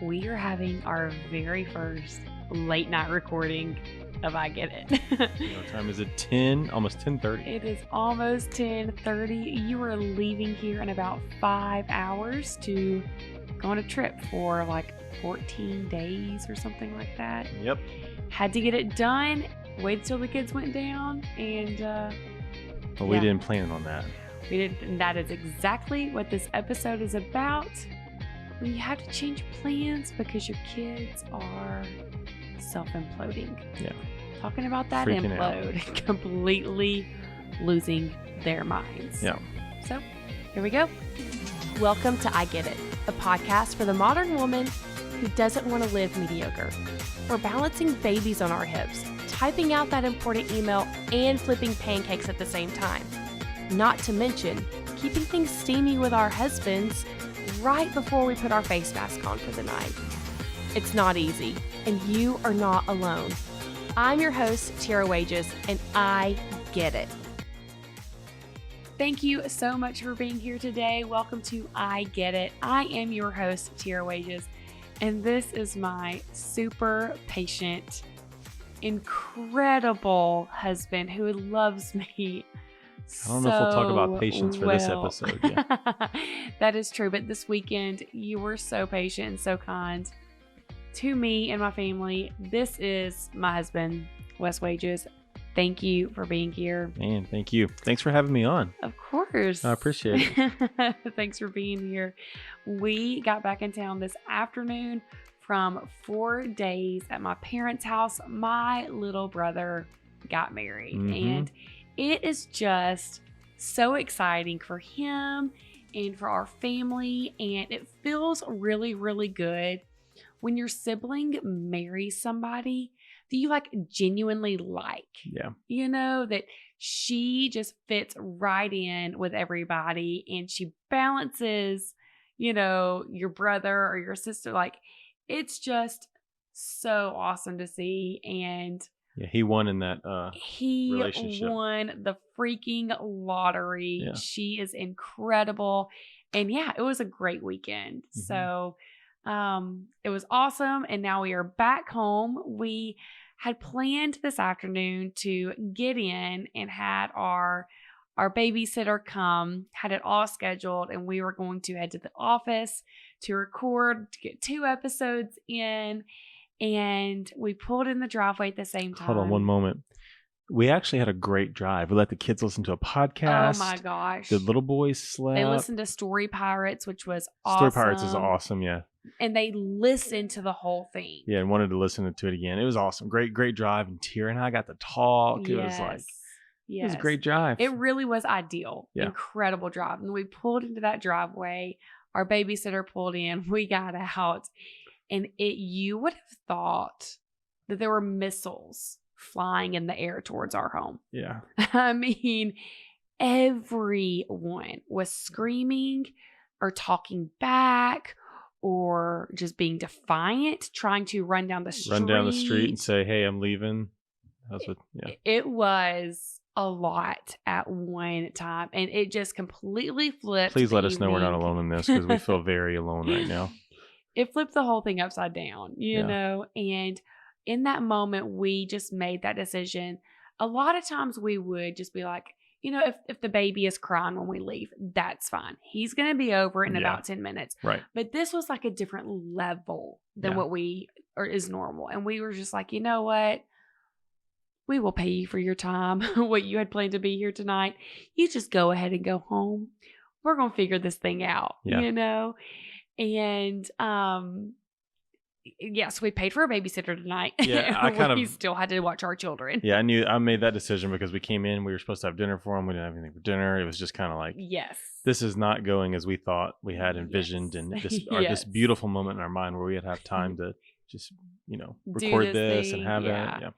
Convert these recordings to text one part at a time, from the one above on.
we are having our very first late night recording of I Get It. What time is it? 10, almost 10:30. It is almost 10:30. You are leaving here in about 5 hours to go on a trip for like 14 days or something like that. Yep. Had to get it done. Waited till the kids went down, and But we didn't plan on that. we did. And that is exactly what this episode is about. When you have to change plans because your kids are self-imploding. Yeah. Talking about that Freaking implode, completely losing their minds. Yeah. So, here we go. Welcome to I Get It, a podcast for the modern woman who doesn't want to live mediocre. We're balancing babies on our hips, typing out that important email, and flipping pancakes at the same time. Not to mention, keeping things steamy with our husbands right before we put our face mask on for the night. It's not easy, and you are not alone. I'm your host, Tera, and I get it. Thank you so much for being here today. Welcome to I Get It. I am your host, Tera, and this is my super patient, incredible husband who loves me. I don't know if we'll talk about patience for this episode. Yeah. That is true. But this weekend, you were so patient and so kind to me and my family. This is my husband, Wes Wages. Thank you for being here. Man, thank you. Thanks for having me on. Of course. I appreciate it. Thanks for being here. We got back in town this afternoon from 4 days at my parents' house. My little brother got married. And it is just so exciting for him and for our family. And it feels really, really good when your sibling marries somebody that you like genuinely like. Yeah. You know, that she just fits right in with everybody and she balances, you know, your brother or your sister. Like, it's just so awesome to see. And yeah, he won in that relationship. Won the freaking lottery. Yeah. She is incredible. And yeah, it was a great weekend. So it was awesome. And now we are back home. We had planned this afternoon to get in and had our babysitter come, had it all scheduled, and we were going to head to the office to record, to get 2 episodes in. And we pulled in the driveway at the same time. Hold on one moment. We actually had a great drive. We let the kids listen to a podcast. Oh my gosh. The little boys slept. They listened to Story Pirates, which was awesome. Story Pirates is awesome, yeah. And they listened to the whole thing. Yeah, and wanted to listen to it again. It was awesome. Great drive. And Tera and I got to talk. It was like, it was a great drive. It really was ideal. Yeah. Incredible drive. And we pulled into that driveway. Our babysitter pulled in. We got out. And you would have thought that there were missiles flying in the air towards our home. Yeah. I mean, everyone was screaming or talking back or just being defiant, trying to run down the street. Run down the street and say, hey, I'm leaving. That's what, yeah. It was a lot at one time. And it just completely flipped. Please let us know we're not alone in this because we feel very alone right now. It flipped the whole thing upside down, you know, and in that moment, we just made that decision. A lot of times we would just be like, you know, if the baby is crying when we leave, that's fine. He's going to be over in about 10 minutes. Right. But this was like a different level than what is normal. And we were just like, you know what? We will pay you for your time, what you had planned to be here tonight. You just go ahead and go home. We're going to figure this thing out, you know? And yes, we paid for a babysitter tonight. Yeah, we still had to watch our children. Yeah, I made that decision because we came in, we were supposed to have dinner for them. We didn't have anything for dinner. It was just kind of like, this is not going as we thought we had envisioned, and this beautiful moment in our mind where we'd have time to just, you know, record this and have it. Yeah, it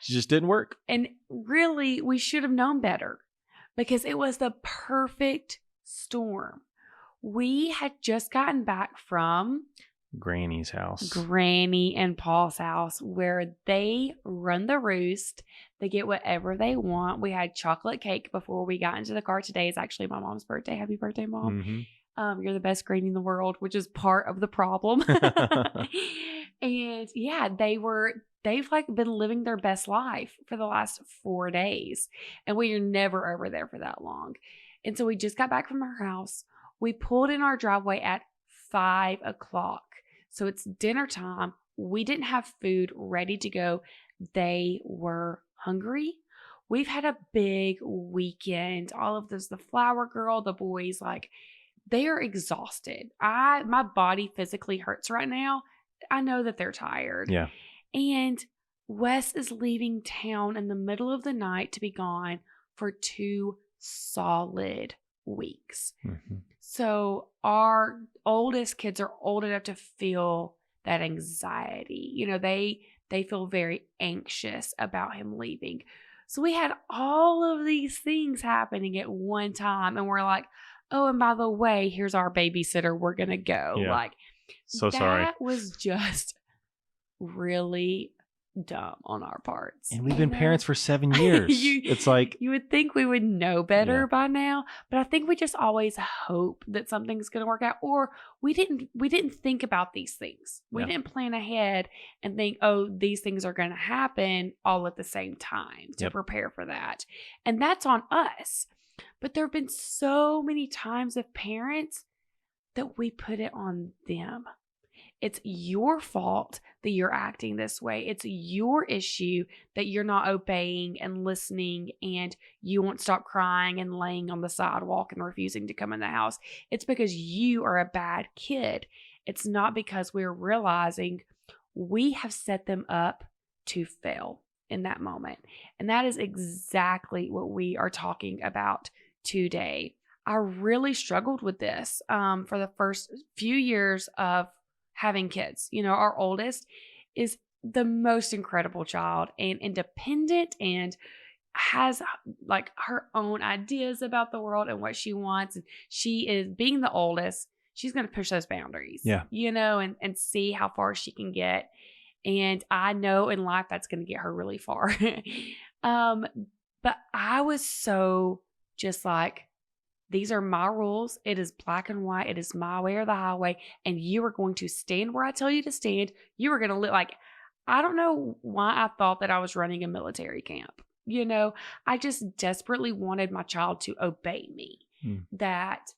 just didn't work. And really, we should have known better because it was the perfect storm. We had just gotten back from Granny's house. Granny and Paul's house, where they run the roost. They get whatever they want. We had chocolate cake before we got into the car. Today is actually my mom's birthday. Happy birthday, Mom. You're the best granny in the world, which is part of the problem. And yeah, they've like been living their best life for the last 4 days. And we are never over there for that long. And so we just got back from our house. We pulled in our driveway at 5 o'clock. So it's dinner time. We didn't have food ready to go. They were hungry. We've had a big weekend. All of this, the flower girl, the boys, like, they are exhausted. My body physically hurts right now. I know that they're tired. Yeah. And Wes is leaving town in the middle of the night to be gone for 2 solid weeks. Mm-hmm. So our oldest kids are old enough to feel that anxiety. You know, they feel very anxious about him leaving. So we had all of these things happening at one time, and we're like, oh, and by the way, here's our babysitter. We're going to go. Yeah. Like, so sorry. That was just really dumb on our parts. And we've been parents for 7 years. It's like, you would think we would know better by now, but I think we just always hope that something's going to work out, or we didn't think about these things. We didn't plan ahead and think, oh, these things are going to happen all at the same time to prepare for that. And that's on us. But there have been so many times of parents that we put it on them. It's your fault that you're acting this way. It's your issue that you're not obeying and listening, and you won't stop crying and laying on the sidewalk and refusing to come in the house. It's because you are a bad kid. It's not because we're realizing we have set them up to fail in that moment. And that is exactly what we are talking about today. I really struggled with this for the first few years of having kids. You know, our oldest is the most incredible child and independent and has like her own ideas about the world and what she wants. And she is, being the oldest, she's going to push those boundaries, you know, and see how far she can get. And I know in life that's going to get her really far. But I was so just like, these are my rules. It is black and white. It is my way or the highway. And you are going to stand where I tell you to stand. You are going to live like, I don't know why I thought that I was running a military camp. You know, I just desperately wanted my child to obey me. That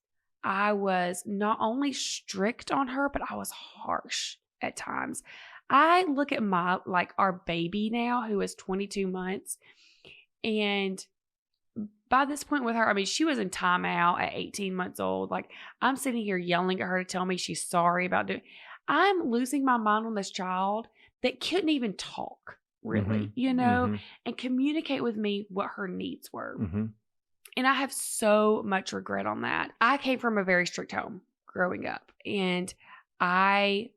I was not only strict on her, but I was harsh at times. I look at our baby now, who is 22 months, and by this point with her, I mean, she was in timeout at 18 months old. Like, I'm sitting here yelling at her to tell me she's sorry about doing. I'm losing my mind on this child that couldn't even talk, really, you know, and communicate with me what her needs were. And I have so much regret on that. I came from a very strict home growing up, and I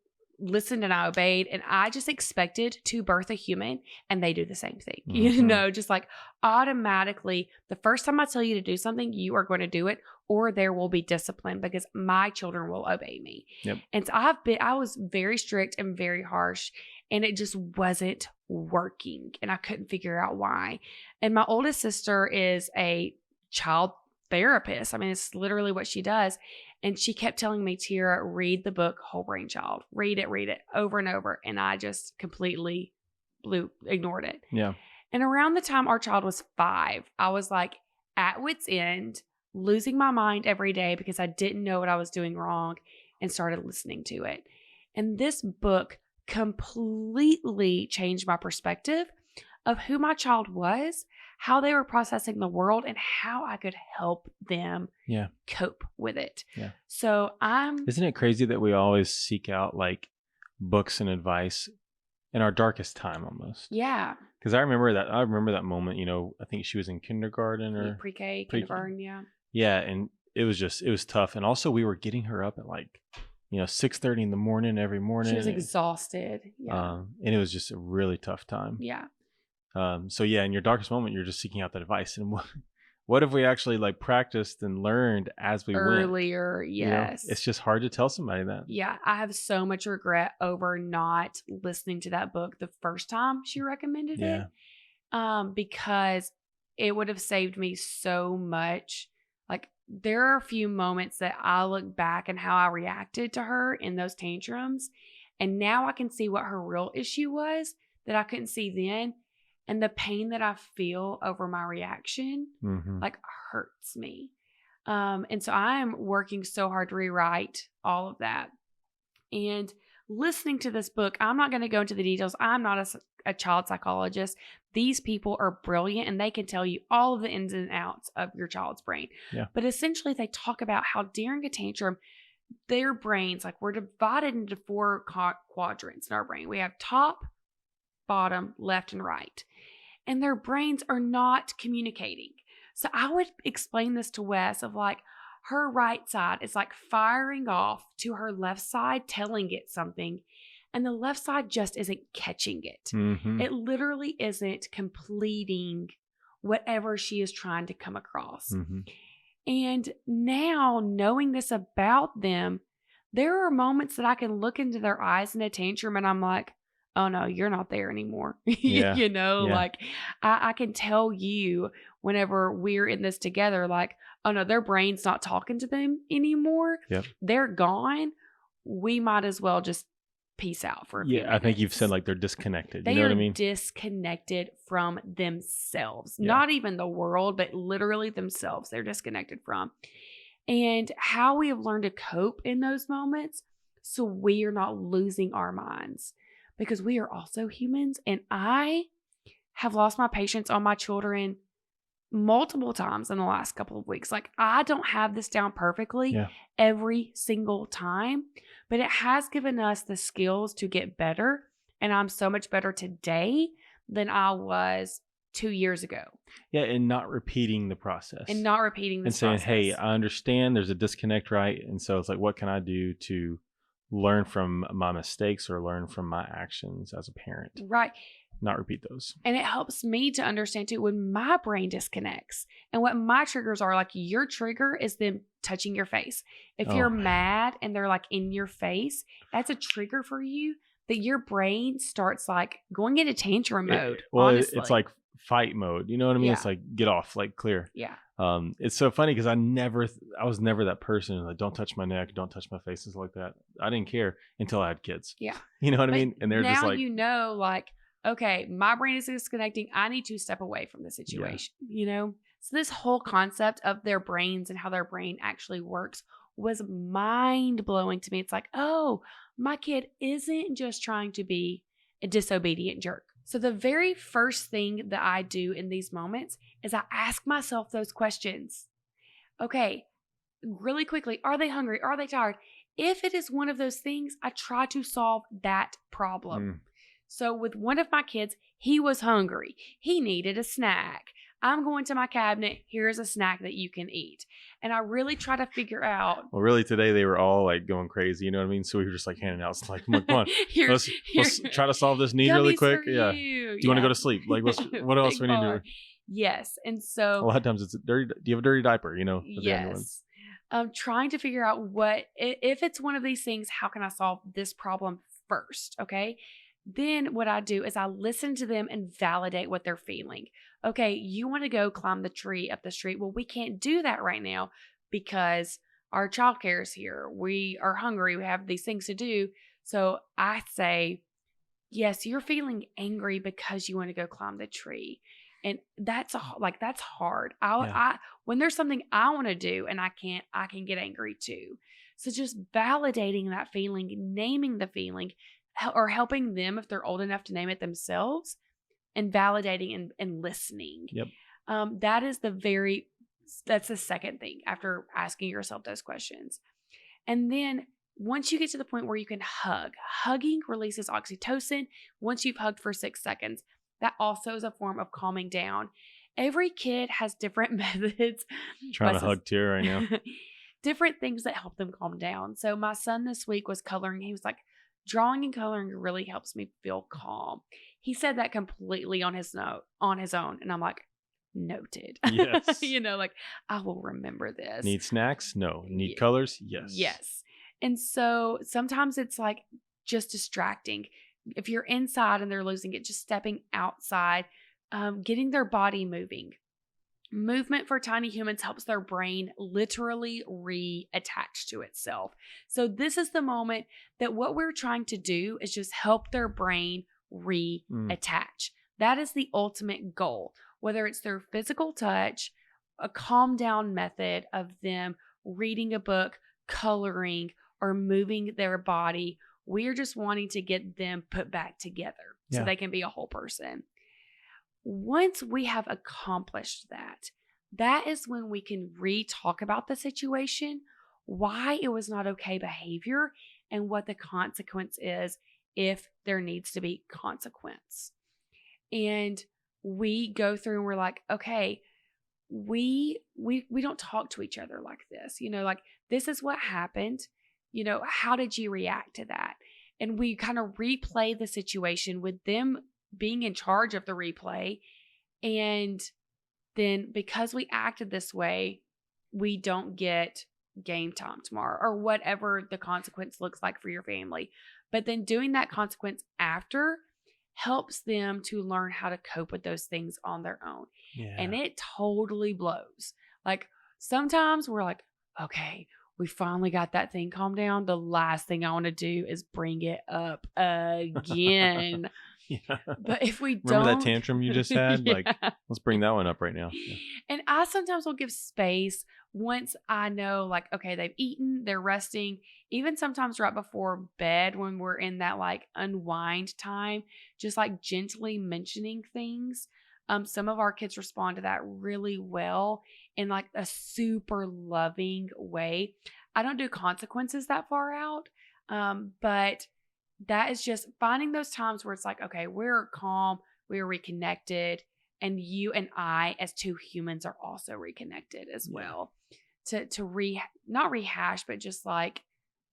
listened and I obeyed, and I just expected to birth a human, and they do the same thing. You know, just like automatically, the first time I tell you to do something, you are going to do it, or there will be discipline because my children will obey me. And so I was very strict and very harsh, and it just wasn't working, and I couldn't figure out why. And my oldest sister is a child therapist. I mean, it's literally what she does. And she kept telling me, Tera, read the book Whole Brain Child. Read it over and over. And I just completely ignored it. And around the time our child was 5, I was like at wit's end, losing my mind every day because I didn't know what I was doing wrong, and started listening to it. And this book completely changed my perspective of who my child was, how they were processing the world, and how I could help them cope with it. So Isn't it crazy that we always seek out like books and advice in our darkest time almost? Because I remember that moment, you know, I think she was in kindergarten or pre-K, kindergarten, and it was tough. And also we were getting her up at like, you know, 6:30 in the morning every morning. She was exhausted. And it was just a really tough time. So in your darkest moment, you're just seeking out that advice. And what if we actually like practiced and learned as we went earlier? You know, it's just hard to tell somebody that. I have so much regret over not listening to that book the first time she recommended it. Because it would have saved me so much, like there are a few moments that I look back and how I reacted to her in those tantrums. And now I can see what her real issue was that I couldn't see then. And the pain that I feel over my reaction, like, hurts me. And so I am working so hard to rewrite all of that. And listening to this book, I'm not going to go into the details. I'm not a child psychologist. These people are brilliant and they can tell you all of the ins and outs of your child's brain. Yeah. But essentially, they talk about how during a tantrum, their brains, like, we're divided into 4 quadrants in our brain. We have top, bottom, left, and right. And their brains are not communicating. So I would explain this to Wes of, like, her right side is like firing off to her left side, telling it something. And the left side just isn't catching it. It literally isn't completing whatever she is trying to come across. And now, knowing this about them, there are moments that I can look into their eyes in a tantrum and I'm like, oh no, you're not there anymore. You know, like, I can tell you whenever we're in this together, like, oh no, their brain's not talking to them anymore. They're gone. We might as well just peace out for a few minutes. I think you've said, like, they're disconnected. You know what I mean? Disconnected from themselves. Not even the world, but literally themselves. They're disconnected from. And how we have learned to cope in those moments so we are not losing our minds. Because we are also humans. And I have lost my patience on my children multiple times in the last couple of weeks. Like, I don't have this down perfectly every single time, but it has given us the skills to get better. And I'm so much better today than I was 2 years ago. Yeah, and not repeating the process. And saying, hey, I understand there's a disconnect, right? And so it's like, what can I do to learn from my mistakes or learn from my actions as a parent? Right. Not repeat those. And it helps me to understand too when my brain disconnects and what my triggers are. Like, your trigger is them touching your face. If you're mad and they're, like, in your face, that's a trigger for you that your brain starts, like, going into tantrum mode. It's like fight mode. You know what I mean? It's like, get off, like, clear. Yeah. It's so funny because I was never that person, like, don't touch my neck, don't touch my face, and stuff like that. I didn't care until I had kids. Yeah. You know what I mean? And they're just like, you know, like, okay, my brain is disconnecting. I need to step away from the situation, you know? So this whole concept of their brains and how their brain actually works was mind blowing to me. It's like, oh, my kid isn't just trying to be a disobedient jerk. So the very first thing that I do in these moments is I ask myself those questions. Okay, really quickly, are they hungry? Are they tired? If it is one of those things, I try to solve that problem. So with one of my kids, he was hungry. He needed a snack. I'm going to my cabinet. Here's a snack that you can eat. And I really try to figure out. Well, really today they were all, like, going crazy. You know what I mean? So we were just, like, handing out. It's like, come on. Let's try to solve this need really quick. Do you want to go to sleep? Like, what else we need to do? Yes. And so a lot of times it's dirty. Do you have a dirty diaper? You know? Yes. Trying to figure out if it's one of these things, how can I solve this problem first? Okay. Then what I do is I listen to them and validate what they're feeling. Okay, you want to go climb the tree up the street. Well, we can't do that right now because our childcare is here. We are hungry. We have these things to do. So I say, yes, you're feeling angry because you want to go climb the tree. And that's hard. When there's something I want to do and I can get angry too. So just validating that feeling, naming the feeling, or helping them if they're old enough to name it themselves, and validating and listening. Yep. That's the second thing after asking yourself those questions. And then once you get to the point where you can hugging releases oxytocin. Once you've hugged for 6 seconds, that also is a form of calming down. Every kid has different methods. Trying to hug Tera right now. Different things that help them calm down. So my son this week was coloring. He was like, drawing and coloring really helps me feel calm. He said that completely on his own. And I'm like, noted. Yes. You know, like, I will remember this. Need snacks? No. Need colors? Yes. Yes. And so sometimes it's like just distracting. If you're inside and they're losing it, just stepping outside, getting their body moving. Movement for tiny humans helps their brain literally reattach to itself. So this is the moment that what we're trying to do is just help their brain reattach. That is the ultimate goal, whether it's through physical touch, a calm down method of them reading a book, coloring, or moving their body. We're just wanting to get them put back together so they can be a whole person. Once we have accomplished that, that is when we can re-talk about the situation, why it was not okay behavior, and what the consequence is if there needs to be consequence. And we go through and we're like, okay, we don't talk to each other like this. Like, this is what happened. How did you react to that? And we kind of replay the situation with them being in charge of the replay. And then because we acted this way, we don't get game time tomorrow, or whatever the consequence looks like for your family. But then doing that consequence after helps them to learn how to cope with those things on their own. Yeah. And it totally blows. Like, sometimes we're like, okay, we finally got that thing calmed down. The last thing I want to do is bring it up again. Yeah. But if we Remember that tantrum you just had? Like, let's bring that one up right now. Yeah. And I sometimes will give space once I know, like, okay, they've eaten, they're resting. Even sometimes right before bed when we're in that like unwind time, just like gently mentioning things. Some of our kids respond to that really well in like a super loving way. I don't do consequences that far out, but that is just finding those times where it's like, okay, we're calm, we're reconnected, and you and I as two humans are also reconnected as well. Not rehash, but just like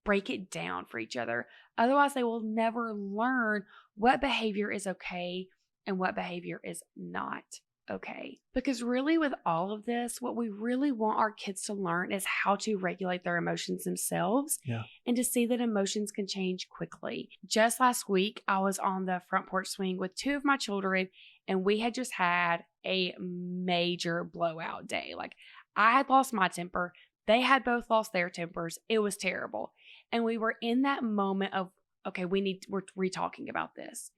break it down for each other. Otherwise, they will never learn what behavior is okay and what behavior is not okay. Because really with all of this, what we really want our kids to learn is how to regulate their emotions themselves and to see that emotions can change quickly. Just last week, I was on the front porch swing with two of my children, and we had just had a major blowout day. Like, I had lost my temper. They had both lost their tempers. It was terrible. And we were in that moment of, okay, we're re-talking about this.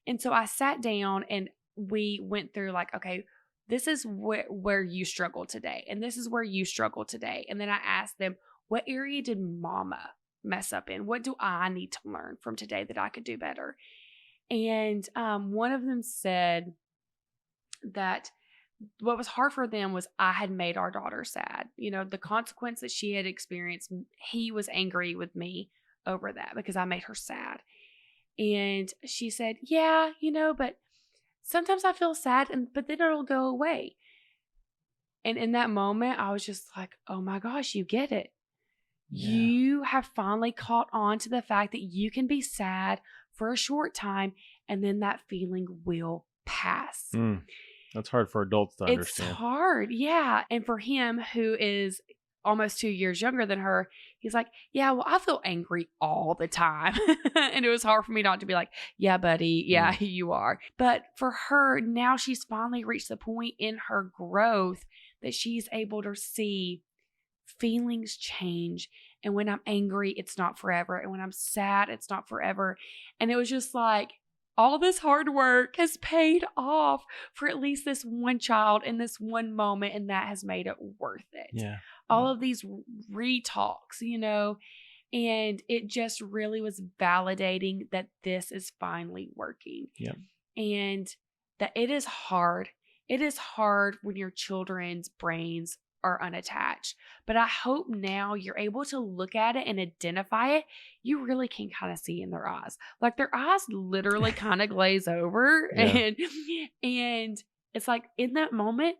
And so I sat down and we went through like, okay, this is where you struggle today. And this is where you struggle today. And then I asked them, what area did mama mess up in? What do I need to learn from today that I could do better? And one of them said that what was hard for them was I had made our daughter sad. The consequence that she had experienced, he was angry with me over that because I made her sad. And she said, yeah, but sometimes I feel sad, but then it'll go away. And in that moment, I was just like, oh my gosh, you get it. Yeah. You have finally caught on to the fact that you can be sad for a short time, and then that feeling will pass. That's hard for adults to understand. It's hard, yeah. And for him, who is almost 2 years younger than her, he's like, yeah, well, I feel angry all the time. And it was hard for me not to be like, yeah, buddy, yeah, you are. But for her, now she's finally reached the point in her growth that she's able to see feelings change. And when I'm angry, it's not forever. And when I'm sad, it's not forever. And it was just like, all this hard work has paid off for at least this one child in this one moment, and that has made it worth it. Yeah. All of these re-talks, and it just really was validating that this is finally working. Yeah. And that it is hard. It is hard when your children's brains are unattached. But I hope now you're able to look at it and identify it. You really can kind of see in their eyes. Like, their eyes literally kind of glaze over. Yeah. And it's like in that moment,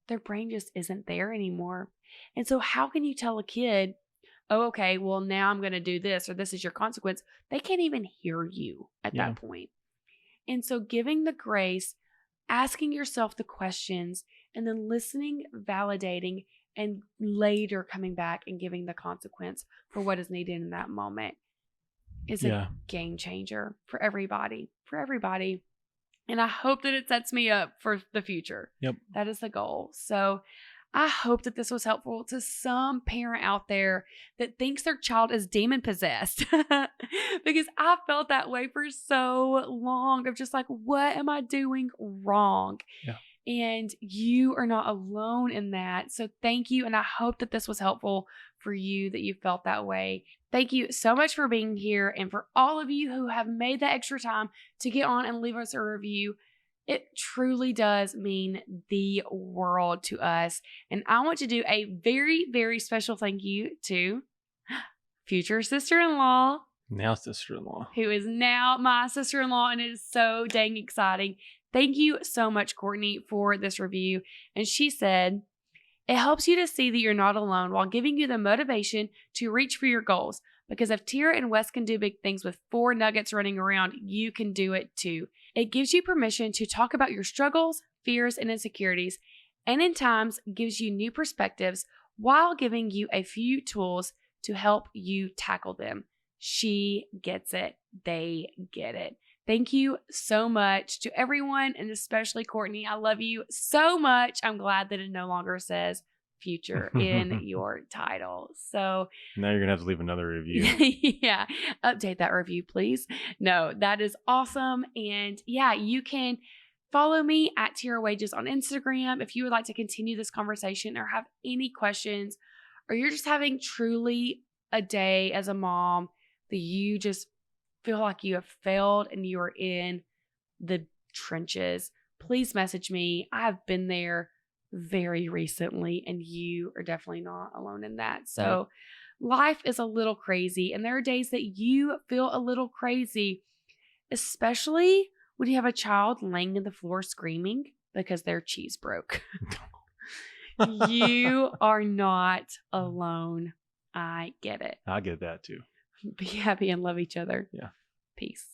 their brain just isn't there anymore. And so how can you tell a kid, oh, okay, well, now I'm going to do this, or this is your consequence? They can't even hear you at that point. And so giving the grace, asking yourself the questions, and then listening, validating, and later coming back and giving the consequence for what is needed in that moment is a game changer for everybody. And I hope that it sets me up for the future. Yep. That is the goal. So I hope that this was helpful to some parent out there that thinks their child is demon possessed. Because I felt that way for so long of just like, what am I doing wrong? Yeah. And you are not alone in that. So thank you. And I hope that this was helpful for you, that you felt that way. Thank you so much for being here. And for all of you who have made that extra time to get on and leave us a review, it truly does mean the world to us. And I want to do a very, very special thank you to future sister-in-law. Now sister-in-law. Who is now my sister-in-law. And it is so dang exciting. Thank you so much, Courtney, for this review. And she said, it helps you to see that you're not alone while giving you the motivation to reach for your goals. Because if Tera and Wes can do big things with 4 nuggets running around, you can do it too. It gives you permission to talk about your struggles, fears, and insecurities, and in times gives you new perspectives while giving you a few tools to help you tackle them. She gets it. They get it. Thank you so much to everyone, and especially Courtney. I love you so much. I'm glad that it no longer says future in your title. So now you're going to have to leave another review. Yeah. Update that review, please. No, that is awesome. And yeah, you can follow me at Tera Wages on Instagram if you would like to continue this conversation or have any questions, or you're just having truly a day as a mom that you just feel like you have failed and you are in the trenches. Please message me. I have been there very recently, and you are definitely not alone in that. So life is a little crazy, and there are days that you feel a little crazy, especially when you have a child laying in the floor screaming because their cheese broke. You are not alone. I get it. I get that too. Be happy and love each other. Yeah. Peace.